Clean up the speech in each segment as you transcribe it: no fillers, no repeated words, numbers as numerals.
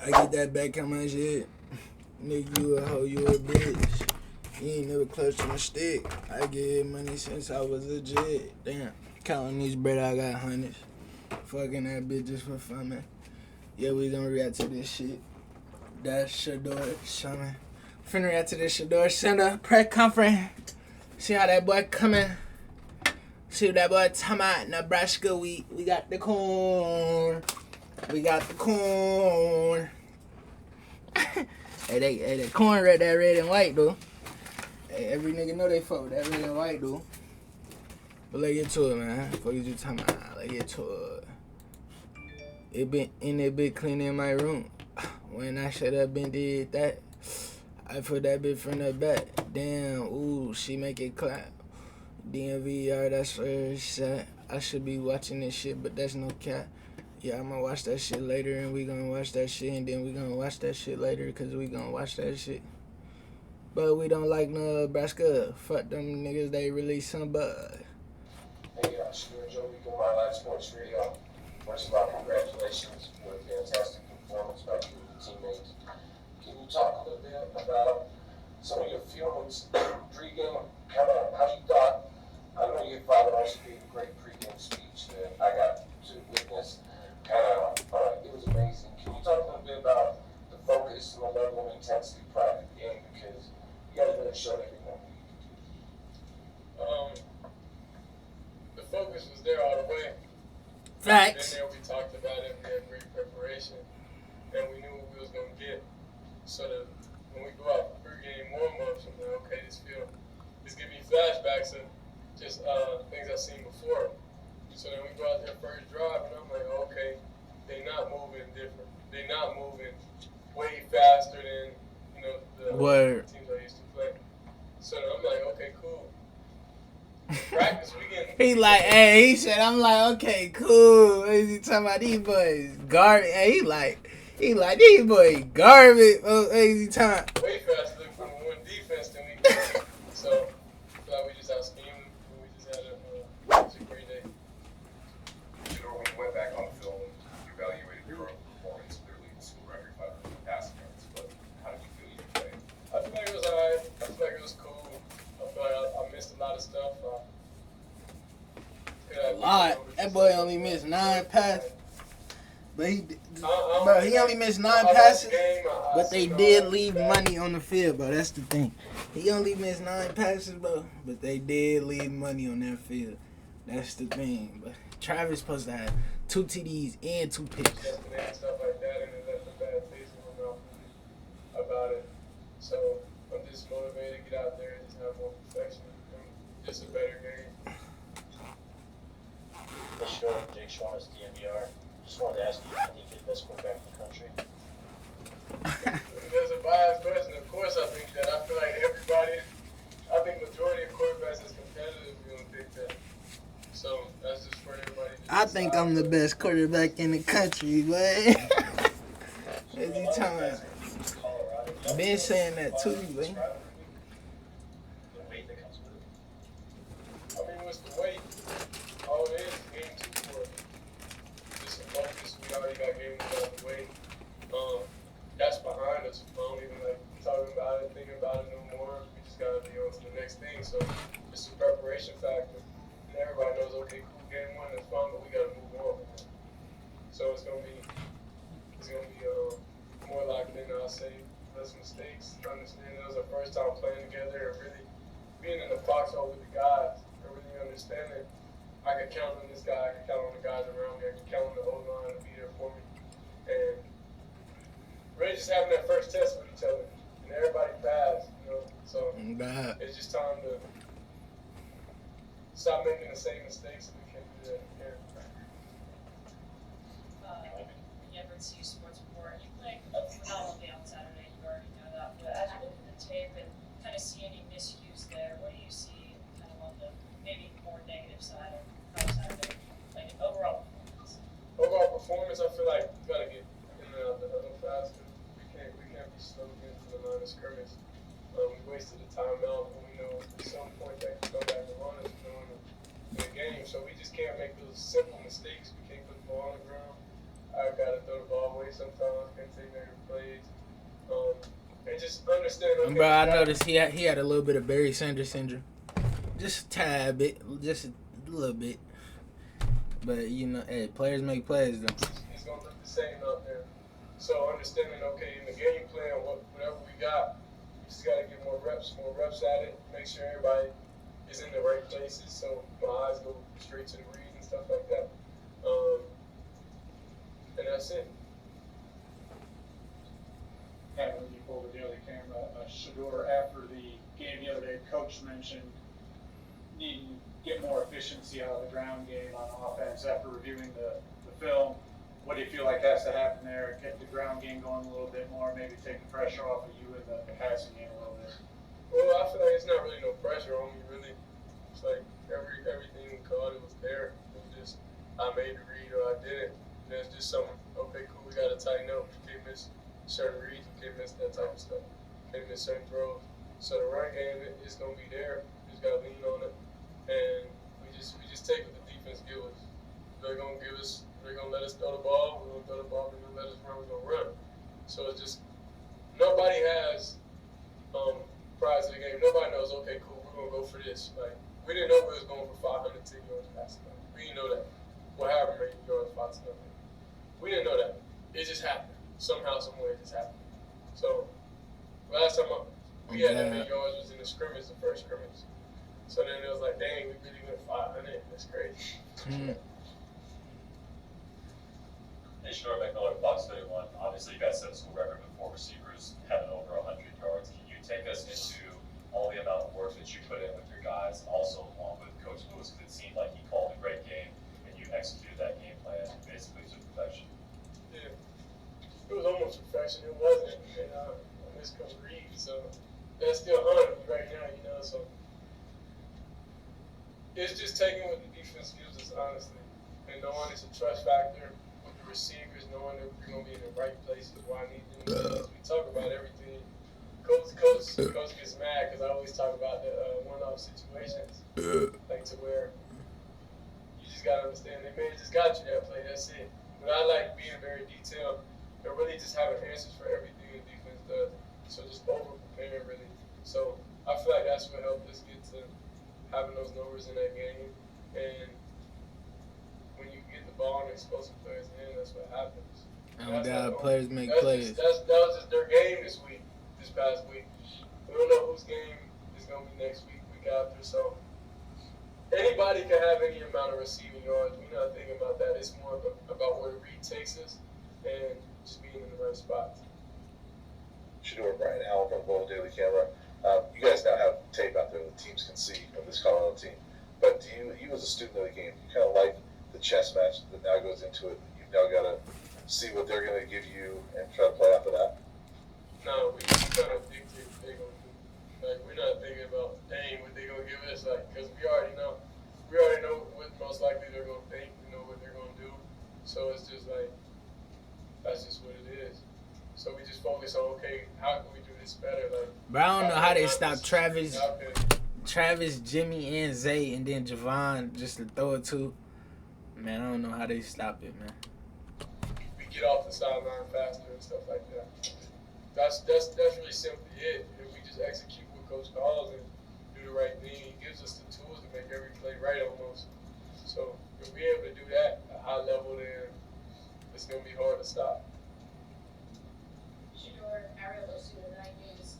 I get that back on my shit. Nigga, you a hoe, you a bitch. You ain't never clutched on a stick. I get money since I was a jit. Damn. Counting these bread, I got hundreds. Fucking that bitch just for fun, man. Yeah, we gonna react to this shit. That's Shedeur, son. Finna react to this Shedeur Center press conference. See how that boy coming. See what that boy talking about. Nebraska, we got the corn. We got the corn. hey, that corn red, that red and white, though. Hey, every nigga know they fuck with that red and white, though. But let's get to it, man. What you talking about? Let's get to it. It been in that bitch cleaning my room. When I should have been did that, I put that bitch from the back. Damn, ooh, she make it clap. DMVR, that's where it's at. I should be watching this shit, but that's no cap. Yeah, I'm gonna watch that shit later, and we gonna watch that shit, and then we gonna watch that shit later, because we gonna watch that shit. But we don't like Nebraska. Fuck them niggas, they release some bud. Hey, Shedeur Joe, we go my Live Sports Radio. First of all, congratulations for a fantastic performance by you and your teammates. Can you talk a little bit about some of your feelings pre-game? How you thought? I know your father also gave a great pre-game speech that I got to witness. It was amazing. Can you talk a little bit about the focus and the level of intensity prior to the game? Because you guys really showed everything. The focus was there all the way. Facts. And then we talked about it. We had great preparation, and we knew what we was gonna get. So that when we go out for pregame warm-ups, I'm like, okay, this give me flashbacks of just things I've seen before. So then we go out there first drive, and I'm like, okay, they not moving different. They not moving way faster than the teams I used to play. So then I'm like, okay, cool. Practice weekend. He said, I'm like, okay, cool. What is he talking about? These boys garbage. Hey, he like, these boys garbage. What is he talking about? Way faster from one defense than we did. So, we just out schemed them. We just had a great day. Shedeur, when you went back on the film, you evaluated your own performance, clearly the school record 500 passing yards. But how did you feel you played? I feel like it was alright. I feel like it was cool. I feel like I missed a lot of stuff. A lot. That boy only missed 9 passes. But he only missed 9 passes. But they did leave money on the field, bro. That's the thing. He only missed 9 passes, bro. But they did leave money on that field. That's the thing. But Travis supposed to have 2 TDs and 2 picks. Stuff like that, and it left a bad taste in my mouth about it. So I'm just motivated to get out there and just have more perfection. Just a better game. Hey, Shedeur, Jake Schwannis, DMVR. Just wanted to ask you, I think you're the best quarterback in the country. There's a biased question. Of course I think that. I feel like majority of quarterbacks is competitive. We don't think that. So that's just for everybody. I think I'm the best quarterback in the country, but what is he talking about? Been saying that too, man. I mean, what's the weight? All it is game 2 for us. Just some focus. We already got games out of the way. That's behind us. I don't even like talking about it, thinking about it no more. We just gotta be on to the next thing. So it's a preparation factor. And everybody knows, okay, cool, game 1 is fun, but we gotta move on. So it's gonna be more locked in. I'll say less mistakes. Understanding it was our first time playing together and really being in the foxhole with the guys. Really understanding I can count on this guy, I can count on the guys around me, I can count on the O-line to be there for me. And really just having that first test with each other. And everybody passed, So it's just time to stop making the same mistakes that we can't do that again. You ever see sports before, and you played phenomenally on Saturday, you already know that. But as you look at the tape and kind of see any miscues there, what do you see kind of on the maybe more negative side of Saturday, like an overall performance? Overall performance, I feel like we gotta get in and out the huddle faster. We can't be slow getting to the line of scrimmage. We wasted a timeout, and we know at some point they can come back and run us in the game. So we just can't make those simple mistakes. We can't put the ball on the ground. I gotta throw the ball away sometimes, can't take negative plays. And just understand. Okay, Bro, I noticed he had a little bit of Barry Sanders syndrome, just a tad bit, just a little bit. But you know, hey, players make plays though. It's gonna look the same out there. So understanding, okay, in the game plan, whatever we got, we just gotta get more reps at it. Make sure everybody is in the right places. So my eyes go straight to the reads and stuff like that. And that's it. Having you pull the daily camera, Shedeur, after the game the other day, coach mentioned needing to get more efficiency out of the ground game on offense after reviewing the film. What do you feel like has to happen there? Get the ground game going a little bit more, maybe take the pressure off of you in the passing game a little bit. Well, I feel like it's not really no pressure on me, really. It's like everything we called, it was there. It was just, I made the read or I didn't. And it's just something, okay, cool, we gotta tighten up. We can't miss certain reads, we can't miss that type of stuff. Can't miss certain throws. So the run game is gonna be there. We just gotta lean on it. And we just take what the defense gives us. They're gonna let us throw the ball, we're gonna throw the ball, they're gonna let us run, we're gonna run. So it's just, nobody has prior to the game, nobody knows, okay, cool, we're gonna go for this. Like, we didn't know we was going for 510 yards passing. We didn't know that. Well, however many yards, 510. We didn't know that. It just happened. Somehow, some way, it just happened. So, last time we had that many yards was in the scrimmage, the first scrimmage. So then it was like, dang, we really went 500. That's crazy. Hey, Shedeur, McMillan, Fox 31. Obviously, you guys set a school record with 4 receivers having over 100 yards. Can you take us into all the amount of work that you put in with your guys, and also along with Coach Lewis, because it seemed like he called a great game and you executed that game plan basically to perfection? Yeah. It was almost perfection. It wasn't. And I missed Coach Reed, so that's still on me right now, you know. So it's just taking what the defense gives us, honestly, and knowing it's a trust factor with the receivers, knowing that we're gonna be in the right places where I need them. We talk about everything. Coach gets mad because I always talk about the one-off situations, like to where you just gotta understand they may have just got you that play. That's it. But I like being very detailed and really just having answers for everything the defense does. So just over preparing really. So I feel like that's what helped us get to having those numbers in that game. And when you get the ball and explosive players in, that's what happens. Oh God, players make plays. That was just their game this past week. We don't know whose game is going to be next week after. So anybody can have any amount of receiving yards. We're not thinking about that. It's more about where the read takes us and just being in the right spots. Shedeur, Brian Allen from Bowl Daily Camera. You guys now have tape out there that teams can see of this Colorado team. But do you as a student of the game, you kind of like the chess match that now goes into it? You've now got to see what they're going to give you and try to play off of that? No, we kind of dictate what they're going to do. Like, we're not thinking about, dang, what they're going to give us. Like, because we already know what most likely they're going to think. We know what they're going to do. So it's just like, that's just what it is. So we just focus on, okay, how can we do this better? Like, But I don't know how they stop Travis, Jimmy, and Zay, and then Javon just to throw it to. Man, I don't know how they stop it, man. We get off the sideline faster and stuff like that. That's really simply it. If we just execute what Coach calls and do the right thing, he gives us the tools to make every play right almost. So if we're able to do that at a high level, then it's going to be hard to stop. Shedeur, Ariel Osu of the Night News.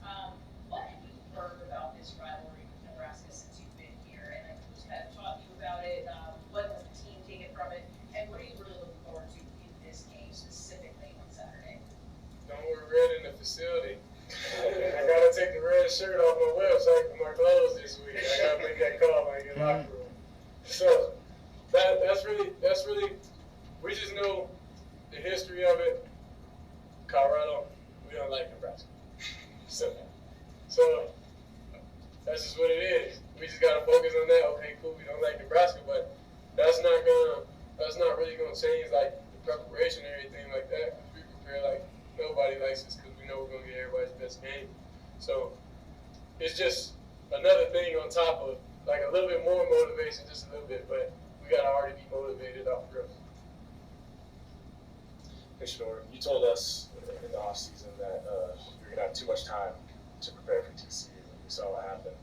What have you learned about this rivalry with Nebraska since you've been here? And I just kind of taught you about it. What has the team taken from it? And what are you really looking forward to in this game specifically on Saturday? Don't wear red in the facility. I gotta take the red shirt off my website for my clothes this week. I gotta make that call when I get locker room. So that's really we just know the history of it. Colorado, we don't like Nebraska. So that's just what it is. We just gotta focus on that. Okay, cool, we don't like Nebraska, but that's not really gonna change like the preparation or anything like that. We prepare like nobody likes us because we know we're going to get everybody's best game. So it's just another thing on top of, like a little bit more motivation, just a little bit, but we got to already be motivated off the Hey, Shedeur, you told us in the offseason that you're going to have too much time to prepare for TCU. We saw what happened.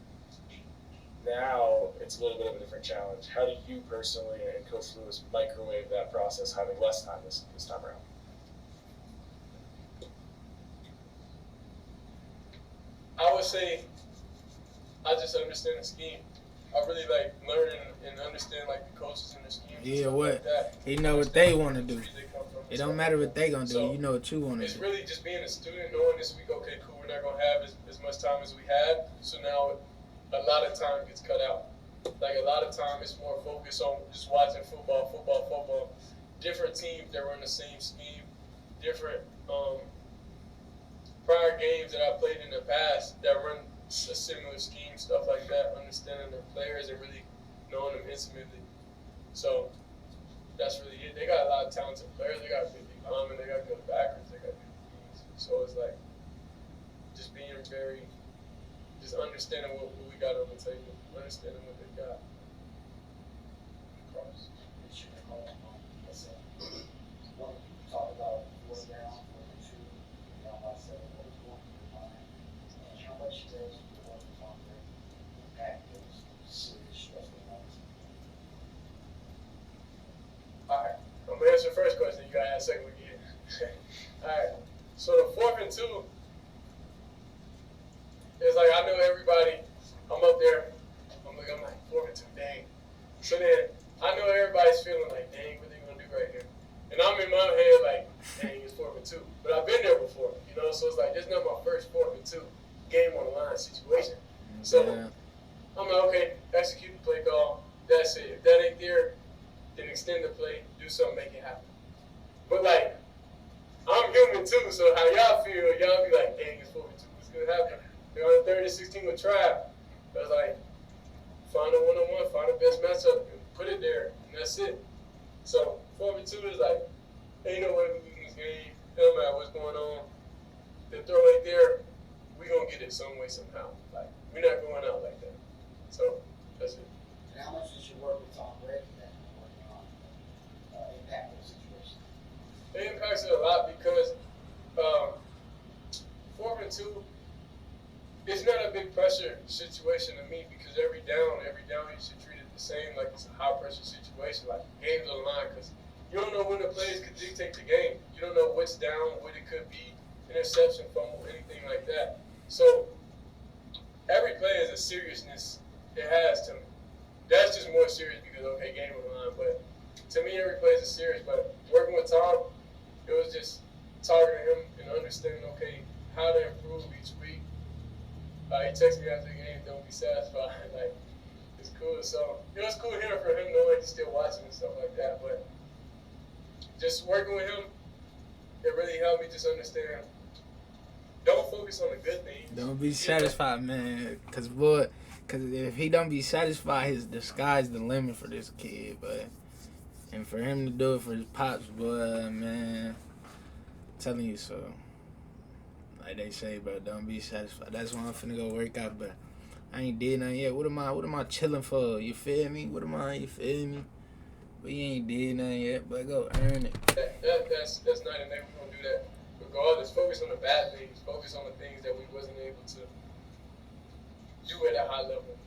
Now it's a little bit of a different challenge. How do you personally and Coach Lewis microwave that process, having less time this time around? I would say I just understand the scheme. I really like learning and understand like the coaches and the scheme. Yeah, and what? like that. He know what they want to do. Where they come from and It stuff don't matter like what they gonna do. So, You know what you want to It's do. really just being a student, knowing this week, okay, cool, we're not gonna have as much time as we had. So now a lot of time gets cut out. Like a lot of time is more focused on just watching football. Different teams that run the same scheme, different prior games that I played in the past that run a similar scheme, stuff like that, understanding their players and really knowing them intimately. So that's really it. They got a lot of talented players. They got good linemen, they got good backers, they got good teams. So it's like just being just understanding what we got on the table, understanding what they got. One, talk about fourth down, 42, down by 7, what was going through your mind, and how much does the work on the impact those serious stressful moments? All right, I'm gonna answer the first question. You gotta ask the second one again. All right, so the 4th and 2 is like I know everybody. I'm up there. I'm like 4th and 2, dang. So then I know everybody's feeling like, dang, what they gonna do right here? And I'm in my head like, dang, it's 4th and 2. But I've been there before, you know. So it's like this is not my first 4th and 2 game on the line situation. So I'm like, okay, execute the play call. That's it. If that ain't there, then extend the play, do something, make it happen. But like, I'm human too, so how y'all feel, y'all be like, dang, it's 4th and 2, what's gonna happen? They're on the 3rd and 16 with Trav. I was like, find a one-on-one, find the best matchup, and put it there, and that's it. So 4th and 2 is like, ain't no way we lose this game. It don't matter what's going on. The throw right there, we gonna get it some way, somehow. Like, we're not going out like that. So that's it. And how much did you work with Tom Brady then working on impact those situations? It impacts it a lot because 4th and 2, it's not a big pressure situation to me because every down you should treat it the same, like it's a high pressure situation, like games on the line, because you don't know when the plays could dictate the game. You don't know what's down, what it could be, interception, fumble, anything like that. So every play is a seriousness it has to me. That's just more serious because, okay, game on the line, but to me every play is serious. But working with Tom, it was just targeting him and understanding, okay, how to improve each week. He texted me after the game, don't be satisfied. Like, it's cool. So it was cool hearing from him, knowing he's still watching and stuff like that. But just working with him, it really helped me just understand. Don't focus on the good things. Don't be satisfied, man. Cause if he don't be satisfied, the sky's the limit for this kid. But and for him to do it for his pops, boy, man, I'm telling you so. Like they say, bro, don't be satisfied. That's why I'm finna go work out, but I ain't did nothing yet. What am I chilling for? You feel me? You feel me? But you ain't did nothing yet, but go earn it. That's night and day. We're gonna do that regardless. Focus on the bad things. Focus on the things that we wasn't able to do at a high level.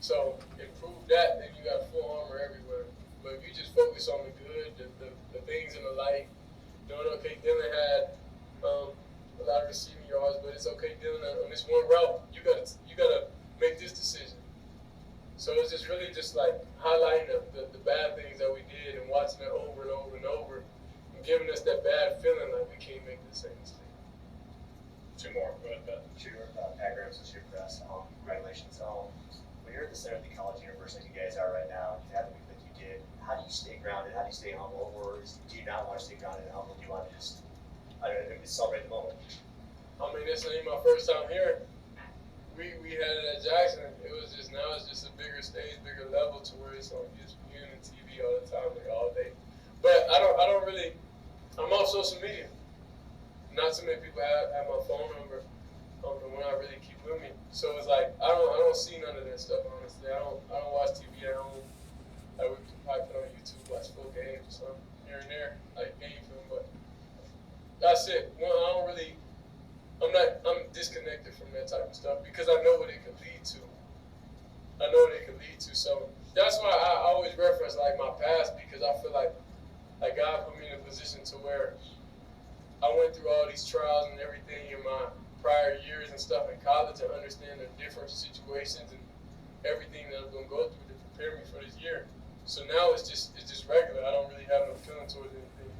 So improve that, then you got full armor everywhere. But if you just focus on the good, the things in the light, knowing, okay, Dylan had a lot of receiving yards, but it's okay, Dylan, on this one route, you gotta make this decision. So it's just really just like highlighting the bad things that we did and watching it over and over and over and giving us that bad feeling like we can't make the same mistake. Two more, go ahead, Shedeur, Pat Graves is your press. Congratulations. When you're at the center of the college universe like you guys are right now, you had the week like you did, how do you stay grounded? How do you stay humble? Or do you not want to stay grounded and humble? Do you want to just, celebrate the moment? I mean, this ain't my first time here. We had it at Jackson. It was just, now it's just a bigger stage, bigger level to where it's on ESPN and TV all the time, like all day. But I don't really, I'm off social media. Not too many people have my phone number, the one I really keep with me. So it's like, I don't see none of that stuff, honestly. I don't watch TV at home. Like we probably put on YouTube, watch full games or something here and there, like game film, but that's it. Well, I'm disconnected from that type of stuff because I know what it could lead to. So that's why I always reference like my past because I feel like God put me in a position to where I went through all these trials and everything in my prior years and stuff in college and understand the different situations and everything that I'm gonna go through to prepare me for this year. So now it's just regular. I don't really have no feeling towards anything.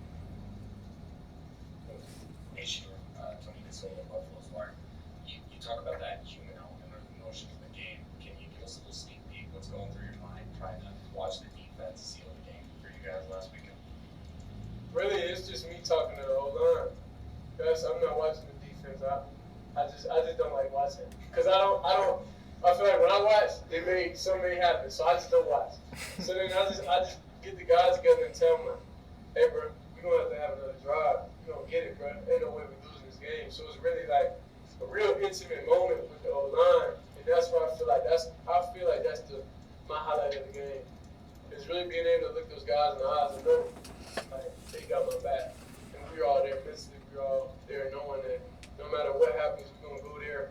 Hey, Shedeur, Tony Gasola, Buffalo's Wire. You talk about that human element or the emotion of the game. Can you give us a little sneak peek what's going through your mind trying to watch the defense seal the game for you guys last weekend? Really, it's just me talking to the whole line. I'm not watching the defense. I just don't like watching because I feel like when I watch, something may happen, so I just don't watch. So then I just get the guys together and tell them, like, hey, bro, we're gonna have to have another drive. You don't get it, bro. Ain't no way we're losing this game. So it's really like a real intimate moment with the O line, and that's why I feel like that's my highlight of the game. Is really being able to look those guys in the eyes and know like they got my back, and we're all there mentally. We're all there knowing that no matter what happens, we're gonna go there,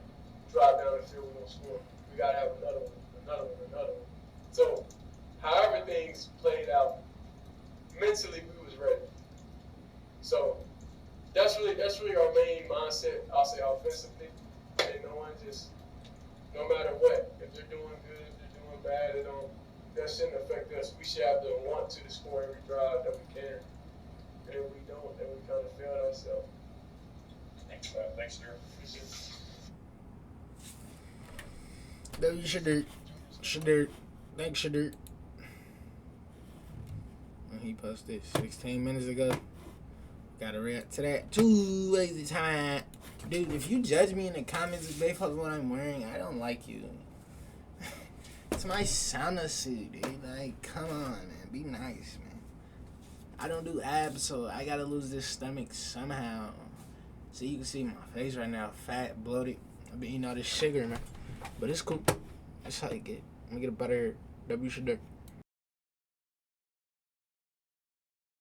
drive down the field, we're gonna score. We gotta have another one. So, however things played out, mentally we was ready. So that's really our main mindset. I'll say offensively, and no matter what, if they're doing good, if they're doing bad, that shouldn't affect us. We should have the want to score every drive that we can. And if we don't, then we kind of failed ourselves. Thanks, Shedeur. Shedeur. Thanks, Shedeur. When he posted 16 minutes ago. Gotta react to that. Too lazy time. Dude, if you judge me in the comments based on what I'm wearing, I don't like you. It's my sauna suit, dude. Like, come on, man. Be nice, man. I don't do abs, so I gotta lose this stomach somehow. So you can see my face right now, fat, bloated. I've been eating all this sugar, man. But it's cool. That's how you get. I'm gonna get a better W Shedeur.